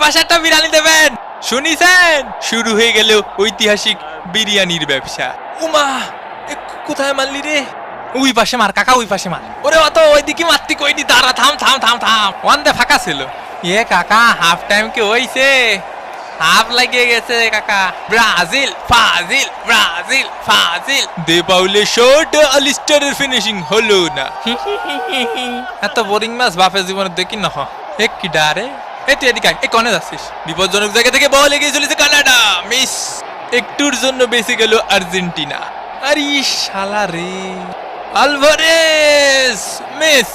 বাসাটা বিরিয়ানি দেবেন। শুনিছেন, শুরু হয়ে গেল ঐতিহাসিক বিরিয়ানির ব্যবসা। উমা, কোথায় মারলি রে? ওই পাশে মার কাকা, ওই পাশে মার। ওরে অত ওইদিকে মারতি কইনি, দাঁড়া, থাম থাম থাম থাম। ওয়ান দে ফাঁকা ছিল। এ কাকা, হাফ টাইম কি হইছে? হাফ লাগিয়ে গেছে কাকা। ব্রাজিল ফাজিল, ব্রাজিল ফাজিল। দে পাউলে শট, আলিস্টারের ফিনিশিং হলো না। এত বোরিং ম্যাচ বাপের জীবনে দেখি না। এক কি ডারে। এই তুই এদিকে আয়, এই কনে যাচ্ছিস? বিপজ্জনক জায়গা থেকে বল এগিয়ে চলেছে কানাডা, মিস। একটুর জন্য বেঁচে গেল আর্জেন্টিনা। আরে শালা রে, আলভারেজ মিস।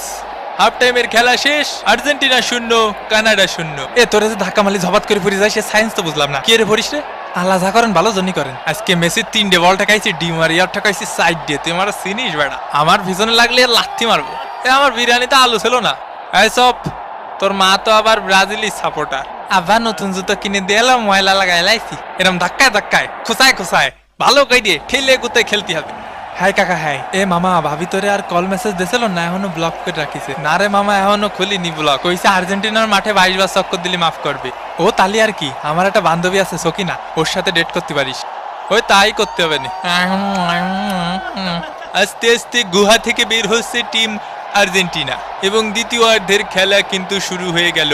হাফ টাইমের খেলা শেষ, আর্জেন্টিনা 0, কানাডা 0। এ তোরে যে ধাক্কা মারলি ঝপাত করে পড়ে যায়, সে সায়েন্স তো বুঝলাম না। কে রে পড়িস রে? আল্লাহ যা করেন ভালো জনই করেন। আজকে মেসির 3 বল ঠেকাইছি, ডি মারিয়ার ঠেকাইছি সাইড দিয়ে। তুই আমার চিনিস বেড়া? আমার পিছনে লাগলে লাথি মারবো। এ আমার বিরিয়ানিতে আলু ছিল না। এই সব, তোর মা তো আবার ব্রাজিলি সাপোর্টার। আবার নতুন জুতো কিনে দিলাম, ময়লা লাগাই লাইছি। এরম ধাক্কায় ধাক্কায়, খোসায় খোসায় ভালো কই দিয়ে ঠেলে গুতে খেলতে হবে। হাই কাকা হাই। এ মামা, ভাবি তোরে আর কল মেসেজ দিছিল না? এখনো ব্লক করে রাখিছে? না রে মামা, এখনো খুলিনি ব্লক। কইছে আর্জেন্টিনার মাঠে 22 বার চক্কর দিলি মাফ করবে। ও তালি আর কি, আমার একটা বান্ধবী আছে সকিনা, ওর সাথে ডেট করতে পারিস। ওই তাই করতে হবে না। আস্তে আস্তে গুহা থেকে বের হচ্ছে টিম আর্জেন্টিনা এবং দ্বিতীয়ার্ধের খেলা কিন্তু শুরু হয়ে গেল।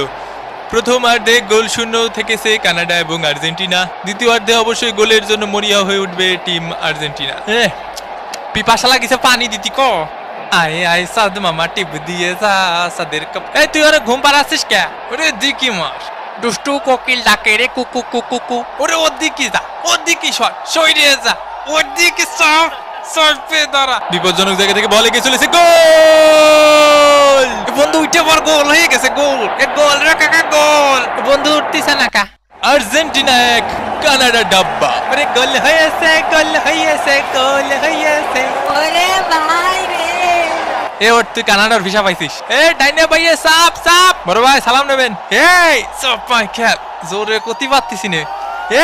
প্রথমার্ধে গোল শূন্য থেকেছে কানাডা এবং আর্জেন্টিনা। দ্বিতীয়ার্ধে অবশ্যই গোলের জন্য মরিয়া হয়ে উঠবে টিম আর্জেন্টিনা। পিপাসা লাগিছে, পানি দিতি ক। আয় আয় সাদ মামা, টিপ দিয়ে যা সাদের কাপ। এই তুই ওরে ঘুম পাড়াচ্ছিস কে? ওরে দিকি মার, দুষ্টু কোকিল ডাকে রে কুকু কুকু কু। ওরে ওর দিকে যা, ওর দিকে সর, সইরে যা, ওর দিকে সর, সরপে দাঁড়া। বিপজ্জনক জায়গা থেকে বল এগিয়ে চলেছে, গোল! বন্ধু উঠে পর, গোল হয়ে গেছে, গোল। এ গোল রে কাকা, গোল। বন্ধু উঠতিছে না কা? আর্জেন্টিনা 1, কানাডা ডাব্বা। আরে গোল হয়েছে, গোল হয়েছে, গোল হয়েছে। ওরে ভাই রে। এ ওর, তুই কানাডার ভিসা পাইছিস? এ ডাইনে ভাইয়ে সাপ সাপ। বড় ভাই সালাম নেবেন। এই সব পাই খেল, জোরে কতি পারতিস নে। এ